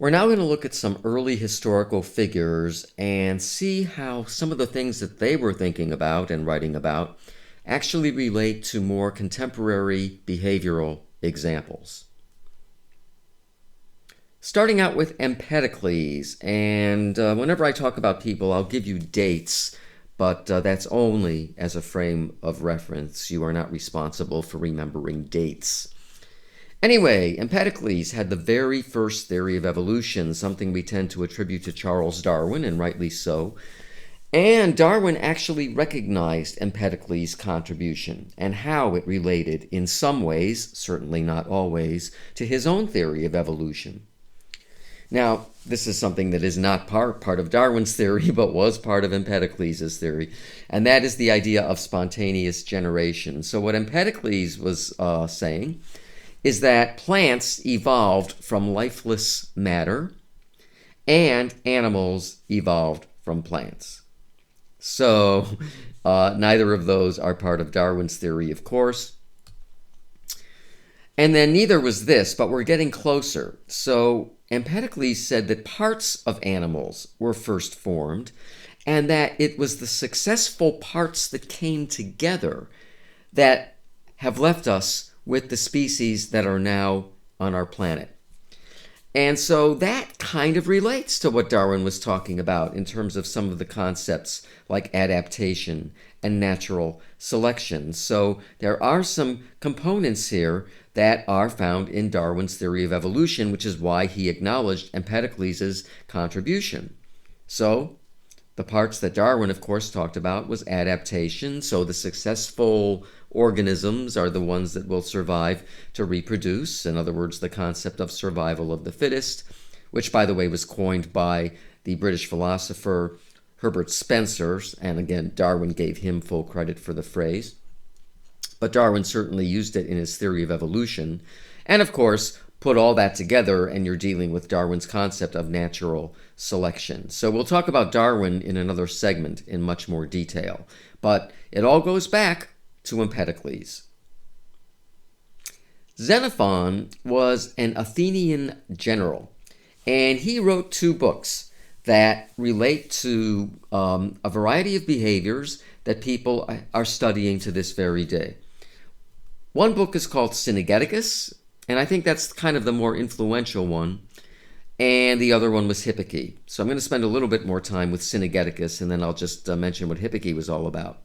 We're now going to look at some early historical figures and see how some of the things that they were thinking about and writing about actually relate to more contemporary behavioral examples. Starting out with Empedocles, and whenever I talk about people, I'll give you dates, but that's only as a frame of reference. You are not responsible for remembering dates. Anyway, Empedocles had the very first theory of evolution, something we tend to attribute to Charles Darwin, and rightly so. And Darwin actually recognized Empedocles' contribution and how it related in some ways, certainly not always, to his own theory of evolution. Now, this is something that is not part of Darwin's theory, but was part of Empedocles' theory, and that is the idea of spontaneous generation. So what Empedocles was saying is that plants evolved from lifeless matter and animals evolved from plants. So neither of those are part of Darwin's theory, of course. And then neither was this, but we're getting closer. So Empedocles said that parts of animals were first formed and that it was the successful parts that came together that have left us with the species that are now on our planet. And so that kind of relates to what Darwin was talking about in terms of some of the concepts like adaptation and natural selection. So there are some components here that are found in Darwin's theory of evolution, which is why he acknowledged Empedocles' contribution. So the parts that Darwin, of course, talked about was adaptation. So the successful organisms are the ones that will survive to reproduce. In other words, the concept of survival of the fittest, which, by the way, was coined by the British philosopher Herbert Spencer. And again, Darwin gave him full credit for the phrase. But Darwin certainly used it in his theory of evolution. And of course, put all that together and you're dealing with Darwin's concept of natural selection. So we'll talk about Darwin in another segment in much more detail. But it all goes back to Empedocles. Xenophon was an Athenian general, and he wrote two books that relate to a variety of behaviors that people are studying to this very day. One book is called Synageticus, and I think that's kind of the more influential one, and the other one was Hippocrates. So I'm going to spend a little bit more time with Synageticus, and then I'll just mention what Hippocrates was all about.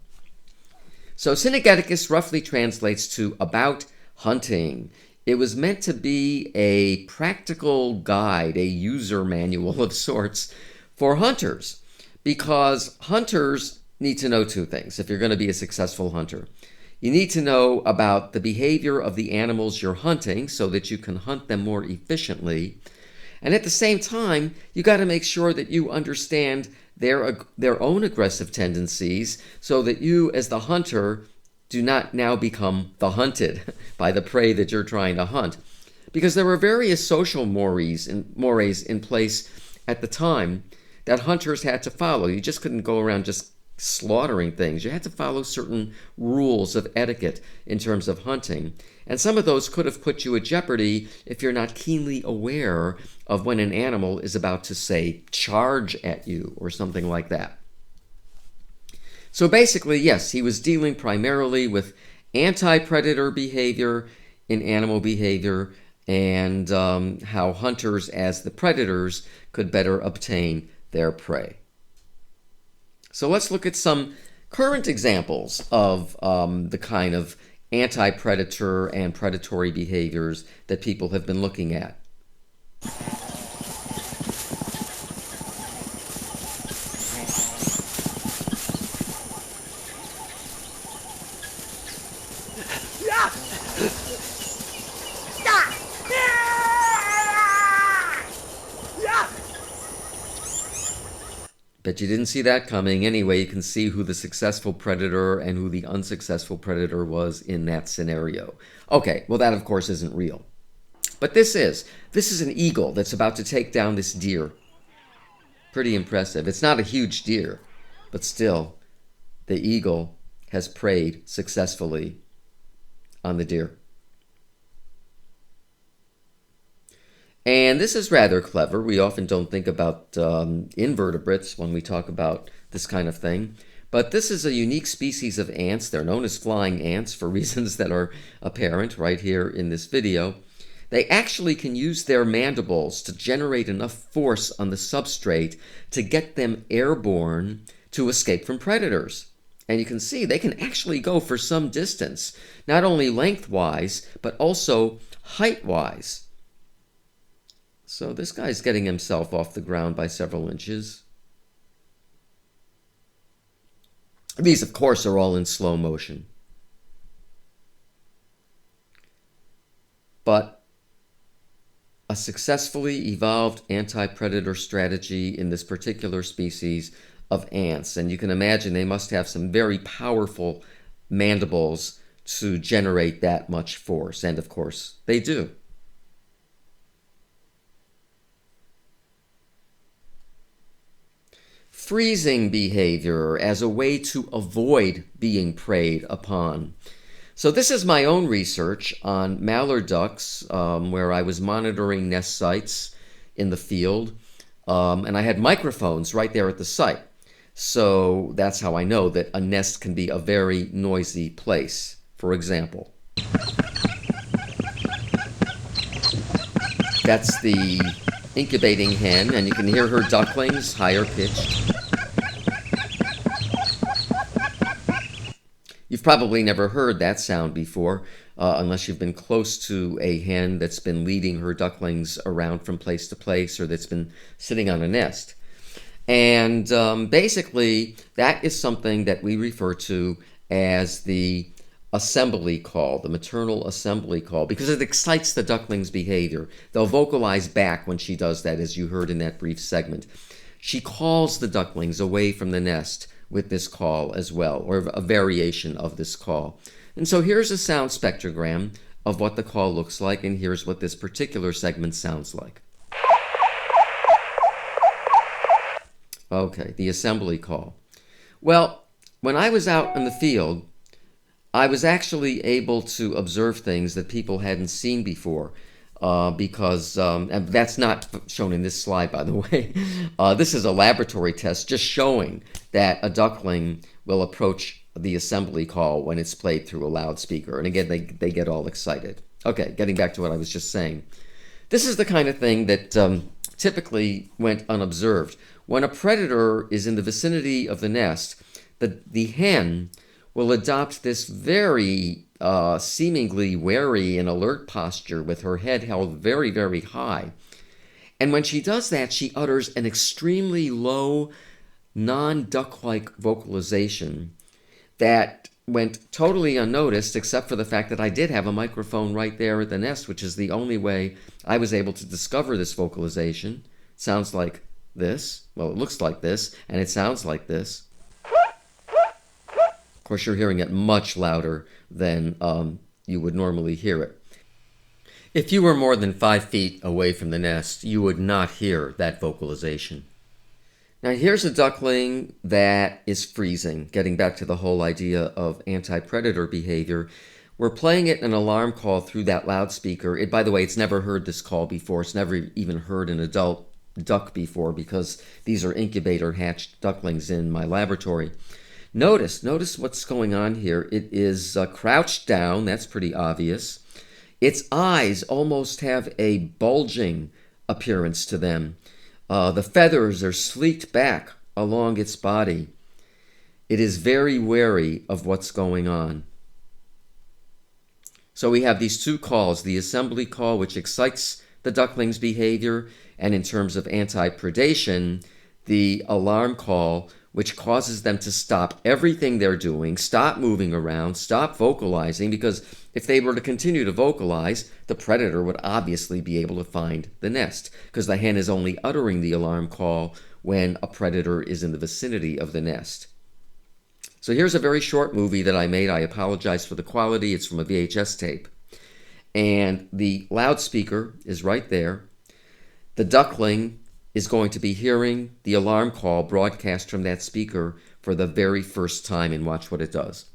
So Synageticus roughly translates to about hunting. It was meant to be a practical guide, a user manual of sorts for hunters, because hunters need to know two things if you're going to be a successful hunter. You need to know about the behavior of the animals you're hunting so that you can hunt them more efficiently. And at the same time, you got to make sure that you understand their own aggressive tendencies so that you, as the hunter, do not now become the hunted by the prey that you're trying to hunt. Because there were various social mores in place at the time that hunters had to follow. You just couldn't go around just slaughtering things. You had to follow certain rules of etiquette in terms of hunting. And some of those could have put you at jeopardy if you're not keenly aware of when an animal is about to, say, charge at you or something like that. So basically, yes, he was dealing primarily with anti-predator behavior in animal behavior and how hunters as the predators could better obtain their prey. So let's look at some current examples of the kind of anti-predator and predatory behaviors that people have been looking at. Bet you didn't see that coming. Anyway, you can see who the successful predator and who the unsuccessful predator was in that scenario. Okay, well that of course isn't real. But this is an eagle that's about to take down this deer. Pretty impressive. It's not a huge deer, but still, the eagle has preyed successfully on the deer. And this is rather clever. We often don't think about invertebrates when we talk about this kind of thing. But this is a unique species of ants. They're known as flying ants for reasons that are apparent right here in this video. They actually can use their mandibles to generate enough force on the substrate to get them airborne to escape from predators. And you can see they can actually go for some distance, not only lengthwise, but also height-wise. So this guy's getting himself off the ground by several inches. These, of course, are all in slow motion. But a successfully evolved anti-predator strategy in this particular species of ants. And you can imagine they must have some very powerful mandibles to generate that much force. And of course, they do. Freezing behavior as a way to avoid being preyed upon. So this is my own research on mallard ducks, where I was monitoring nest sites in the field, and I had microphones right there at the site. So that's how I know that a nest can be a very noisy place. For example, that's the incubating hen, and you can hear her ducklings, higher pitched. You've probably never heard that sound before, unless you've been close to a hen that's been leading her ducklings around from place to place, or that's been sitting on a nest. And basically, that is something that we refer to as the assembly call, the maternal assembly call, because it excites the duckling's behavior. They'll vocalize back when she does that, as you heard in that brief segment. She calls the ducklings away from the nest with this call as well, or a variation of this call. And so here's a sound spectrogram of what the call looks like, and here's what this particular segment sounds like. Okay, the assembly call. Well, when I was out in the field, I was actually able to observe things that people hadn't seen before, because, and that's not shown in this slide, by the way. This is a laboratory test just showing that a duckling will approach the assembly call when it's played through a loudspeaker. And again, they get all excited. Okay, getting back to what I was just saying. This is the kind of thing that typically went unobserved. When a predator is in the vicinity of the nest, the hen will adopt this very seemingly wary and alert posture with her head held very, very high. And when she does that, she utters an extremely low, non-duck-like vocalization that went totally unnoticed, except for the fact that I did have a microphone right there at the nest, which is the only way I was able to discover this vocalization. It sounds like this. Well, it looks like this, and it sounds like this. Of course, you're hearing it much louder than you would normally hear it. If you were more than 5 feet away from the nest, you would not hear that vocalization. Now, here's a duckling that is freezing, getting back to the whole idea of anti-predator behavior. We're playing it an alarm call through that loudspeaker. By the way, it's never heard this call before. It's never even heard an adult duck before, because these are incubator hatched ducklings in my laboratory. Notice what's going on here. It is crouched down. That's pretty obvious. Its eyes almost have a bulging appearance to them. The feathers are sleeked back along its body. It is very wary of what's going on. So we have these two calls, the assembly call, which excites the duckling's behavior, and in terms of anti-predation, the alarm call, which causes them to stop everything they're doing, stop moving around, stop vocalizing, because if they were to continue to vocalize, the predator would obviously be able to find the nest, because the hen is only uttering the alarm call when a predator is in the vicinity of the nest. So here's a very short movie that I made. I apologize for the quality. It's from a VHS tape. And the loudspeaker is right there. The duckling is going to be hearing the alarm call broadcast from that speaker for the very first time, and watch what it does.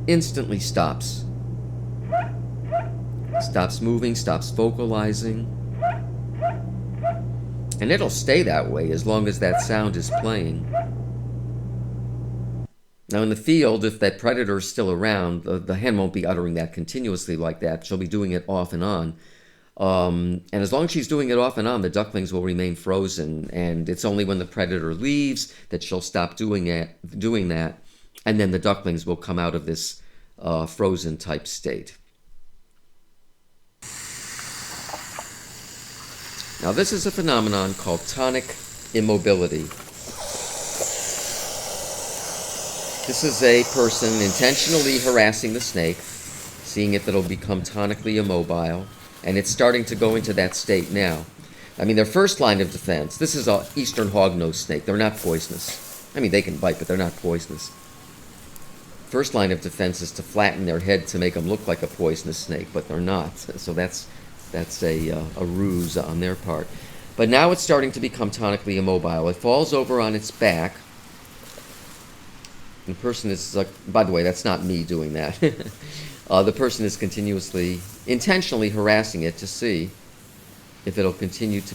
Instantly stops. Stops moving, stops vocalizing. And it'll stay that way as long as that sound is playing. Now, in the field, if that predator is still around, the hen won't be uttering that continuously like that. She'll be doing it off and on. And as long as she's doing it off and on, the ducklings will remain frozen. And it's only when the predator leaves that she'll stop doing that. And then the ducklings will come out of this frozen type state. Now, this is a phenomenon called tonic immobility. This is a person intentionally harassing the snake, seeing if it'll become tonically immobile, and it's starting to go into that state now. I mean, their first line of defense, this is an eastern hognose snake. They're not poisonous. I mean, they can bite, but they're not poisonous. First line of defense is to flatten their head to make them look like a poisonous snake, but they're not. So that's a ruse on their part. But now it's starting to become tonically immobile. It falls over on its back. The person is, by the way, that's not me doing that. The person is intentionally harassing it to see if it'll continue to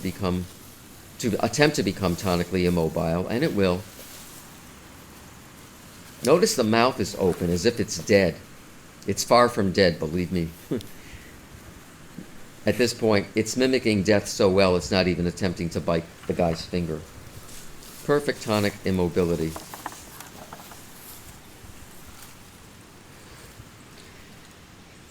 attempt to become tonically immobile, and it will. Notice the mouth is open as if it's dead. It's far from dead, believe me. At this point, it's mimicking death so well it's not even attempting to bite the guy's finger. Perfect tonic immobility.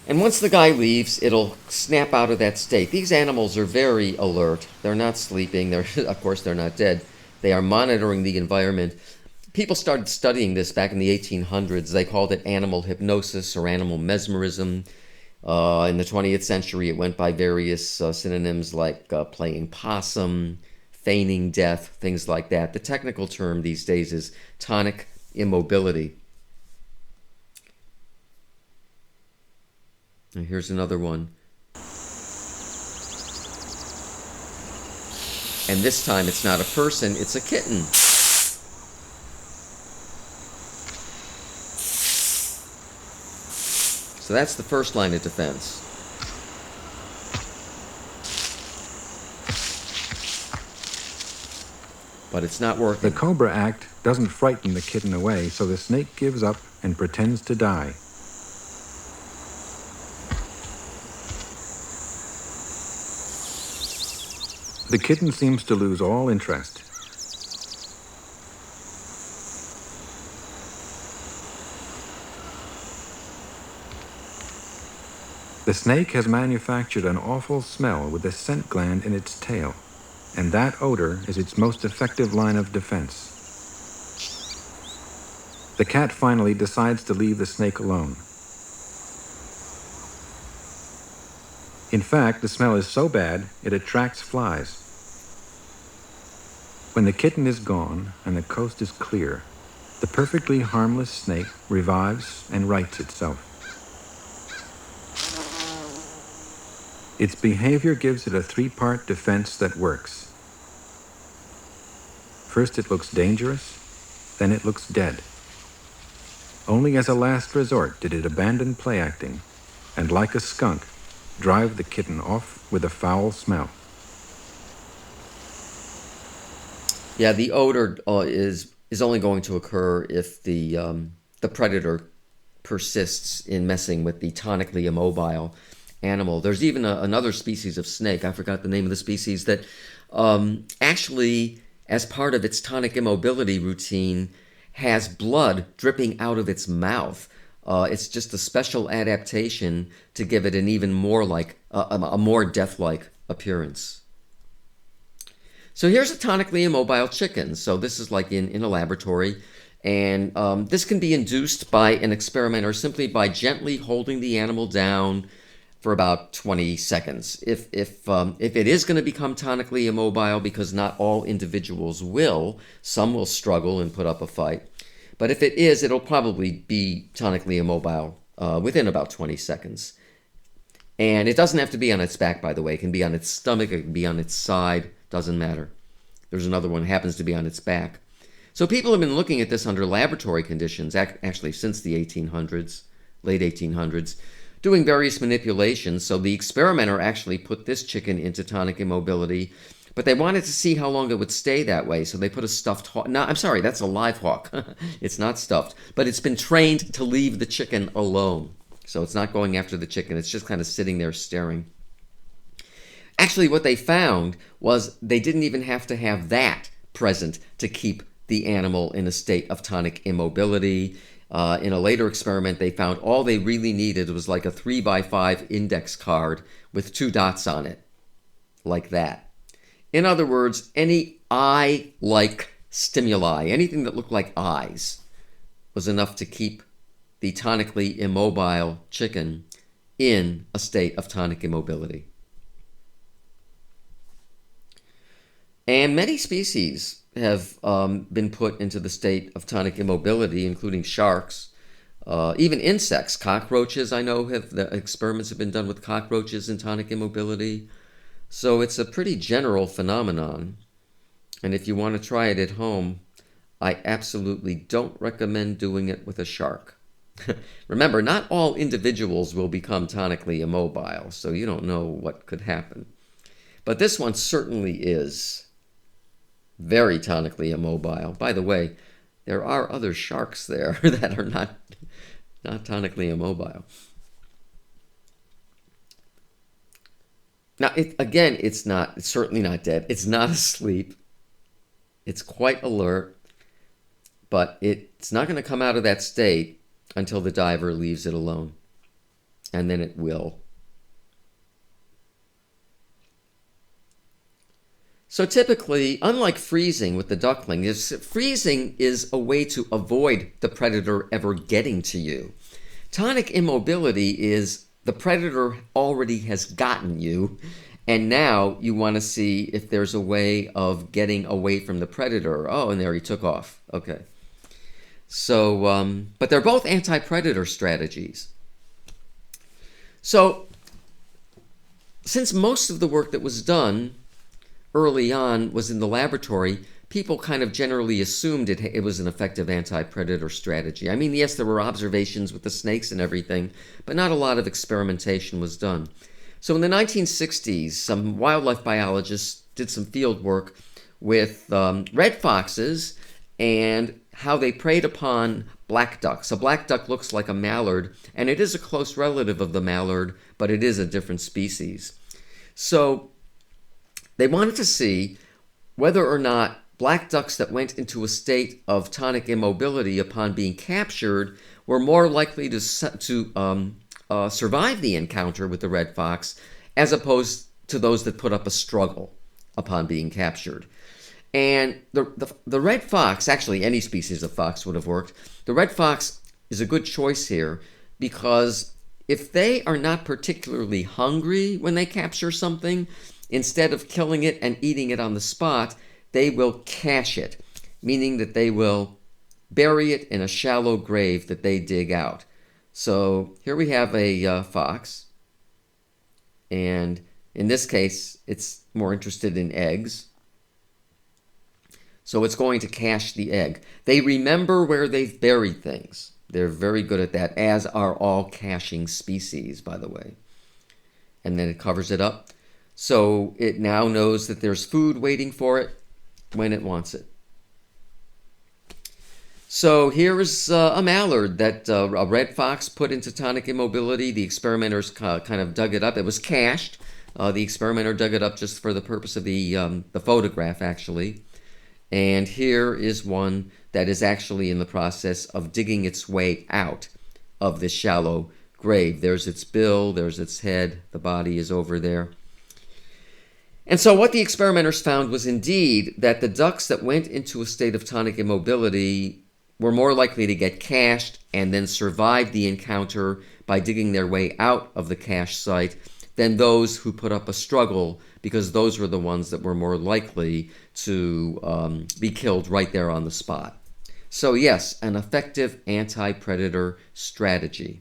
And once the guy leaves, it'll snap out of that state. These animals are very alert. They're not sleeping. Of course, they're not dead. They are monitoring the environment. People started studying this back in the 1800s. They called it animal hypnosis or animal mesmerism. In the 20th century, it went by various synonyms like playing possum, feigning death, things like that. The technical term these days is tonic immobility. And here's another one. And this time it's not a person, it's a kitten. So that's the first line of defense. But it's not working. The Cobra Act doesn't frighten the kitten away, so the snake gives up and pretends to die. The kitten seems to lose all interest. The snake has manufactured an awful smell with a scent gland in its tail, and that odor is its most effective line of defense. The cat finally decides to leave the snake alone. In fact, the smell is so bad, it attracts flies. When the kitten is gone and the coast is clear, the perfectly harmless snake revives and rights itself. Its behavior gives it a three-part defense that works. First it looks dangerous, then it looks dead. Only as a last resort did it abandon play acting, and like a skunk, drive the kitten off with a foul smell. Yeah, the odor is only going to occur if the predator persists in messing with the tonically immobile animal. There's even another species of snake, I forgot the name of the species, that actually, as part of its tonic immobility routine, has blood dripping out of its mouth. It's just a special adaptation to give it an even more like a more death-like appearance. So here's a tonically immobile chicken. So this is like in a laboratory, and this can be induced by an experimenter simply by gently holding the animal down for about 20 seconds. If it is going to become tonically immobile, because not all individuals will, some will struggle and put up a fight. But if it is, it'll probably be tonically immobile within about 20 seconds. And it doesn't have to be on its back, by the way. It can be on its stomach, it can be on its side, doesn't matter. There's another one that happens to be on its back. So people have been looking at this under laboratory conditions, actually since the 1800s, late 1800s, doing various manipulations. So the experimenter actually put this chicken into tonic immobility, but they wanted to see how long it would stay that way. So they put a stuffed hawk. No, I'm sorry, that's a live hawk. It's not stuffed, but it's been trained to leave the chicken alone. So it's not going after the chicken. It's just kind of sitting there staring. Actually, what they found was they didn't even have to have that present to keep the animal in a state of tonic immobility. In a later experiment, they found all they really needed was like a 3x5 index card with 2 dots on it, like that. In other words, any eye-like stimuli, anything that looked like eyes, was enough to keep the tonically immobile chicken in a state of tonic immobility. And many species have been put into the state of tonic immobility, including sharks, even insects. Cockroaches, I know, the experiments have been done with cockroaches in tonic immobility. So it's a pretty general phenomenon. And if you want to try it at home, I absolutely don't recommend doing it with a shark. Remember, not all individuals will become tonically immobile, so you don't know what could happen. But this one certainly is very tonically immobile. By the way, there are other sharks there that are not tonically immobile. Now, it's certainly not dead. It's not asleep. It's quite alert, but it's not going to come out of that state until the diver leaves it alone. And then it will. So typically, unlike freezing with the duckling, freezing is a way to avoid the predator ever getting to you. Tonic immobility is the predator already has gotten you, and now you want to see if there's a way of getting away from the predator. Oh, and there he took off. Okay. So, but they're both anti-predator strategies. So, since most of the work that was done early on was in the laboratory, people kind of generally assumed it was an effective anti-predator strategy. I mean, yes, there were observations with the snakes and everything, but not a lot of experimentation was done. So in the 1960s, some wildlife biologists did some field work with red foxes and how they preyed upon black ducks. A black duck looks like a mallard, and it is a close relative of the mallard, but it is a different species. So they wanted to see whether or not black ducks that went into a state of tonic immobility upon being captured were more likely to survive the encounter with the red fox as opposed to those that put up a struggle upon being captured. And the red fox, actually any species of fox would have worked. The red fox is a good choice here because if they are not particularly hungry when they capture something, instead of killing it and eating it on the spot, they will cache it, meaning that they will bury it in a shallow grave that they dig out. So here we have a fox, and in this case, it's more interested in eggs. So it's going to cache the egg. They remember where they've buried things. They're very good at that, as are all caching species, by the way. And then it covers it up. So it now knows that there's food waiting for it when it wants it. So here is a mallard that a red fox put into tonic immobility. The experimenters kind of dug it up. It was cached. The experimenter dug it up just for the purpose of the photograph, actually. And here is one that is actually in the process of digging its way out of this shallow grave. There's its bill, there's its head, the body is over there. And so what the experimenters found was indeed that the ducks that went into a state of tonic immobility were more likely to get cached and then survive the encounter by digging their way out of the cache site than those who put up a struggle, because those were the ones that were more likely to be killed right there on the spot. So yes, an effective anti-predator strategy.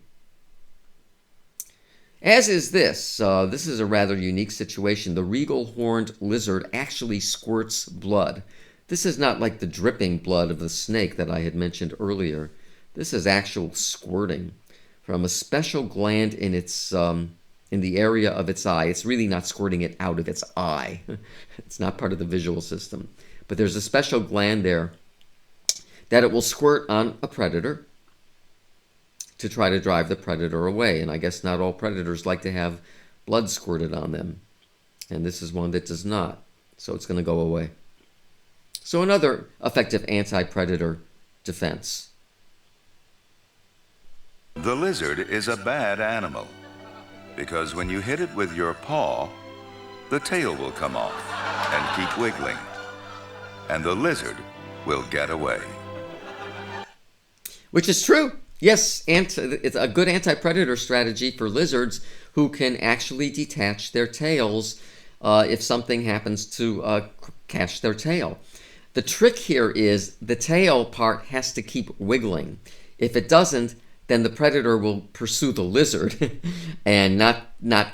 As is this. This is a rather unique situation. The regal horned lizard actually squirts blood. This is not like the dripping blood of the snake that I had mentioned earlier. This is actual squirting from a special gland in its in the area of its eye. It's really not squirting it out of its eye. It's not part of the visual system. But there's a special gland there that it will squirt on a predator to try to drive the predator away. And I guess not all predators like to have blood squirted on them. And this is one that does not. So it's going to go away. So another effective anti-predator defense. The lizard is a bad animal because when you hit it with your paw, the tail will come off and keep wiggling, and the lizard will get away. Which is true. Yes, it's a good anti-predator strategy for lizards who can actually detach their tails if something happens to catch their tail. The trick here is the tail part has to keep wiggling. If it doesn't, then the predator will pursue the lizard and not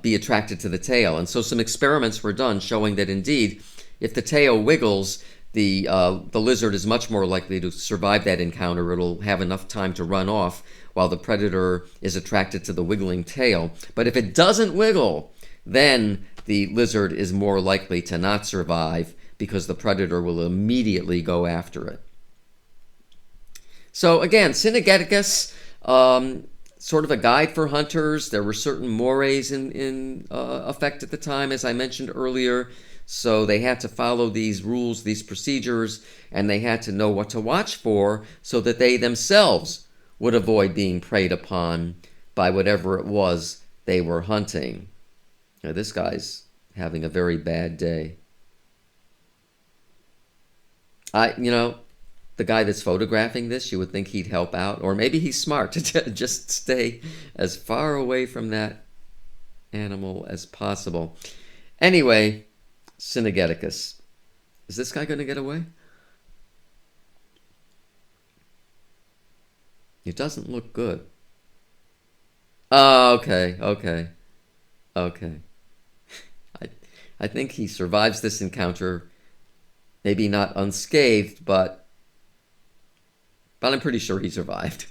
be attracted to the tail. And so some experiments were done showing that indeed, if the tail wiggles, the lizard is much more likely to survive that encounter. It'll have enough time to run off while the predator is attracted to the wiggling tail. But if it doesn't wiggle, then the lizard is more likely to not survive because the predator will immediately go after it. So again, Synageticus, sort of a guide for hunters. There were certain mores in effect at the time, as I mentioned earlier. So they had to follow these rules, these procedures, and they had to know what to watch for so that they themselves would avoid being preyed upon by whatever it was they were hunting. Now, this guy's having a very bad day. The guy that's photographing this, you would think he'd help out, or maybe he's smart to just stay as far away from that animal as possible. Anyway, Synageticus. Is this guy going to get away? It doesn't look good. Oh, okay. I think he survives this encounter, maybe not unscathed, but I'm pretty sure he survived.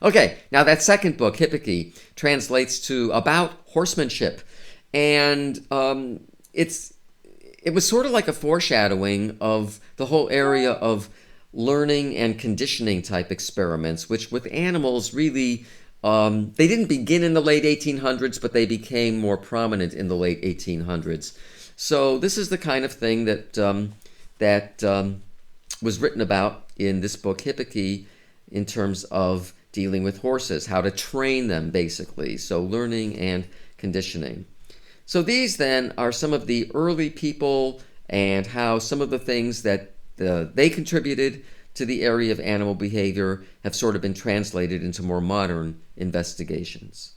Okay, now that second book, Hippike, translates to about horsemanship. And it was sort of like a foreshadowing of the whole area of learning and conditioning type experiments, which with animals really, they didn't begin in the late 1800s, but they became more prominent in the late 1800s. So this is the kind of thing that was written about in this book, Hippike, in terms of dealing with horses, how to train them, basically. So learning and conditioning. So these then are some of the early people and how some of the things that they contributed to the area of animal behavior have sort of been translated into more modern investigations.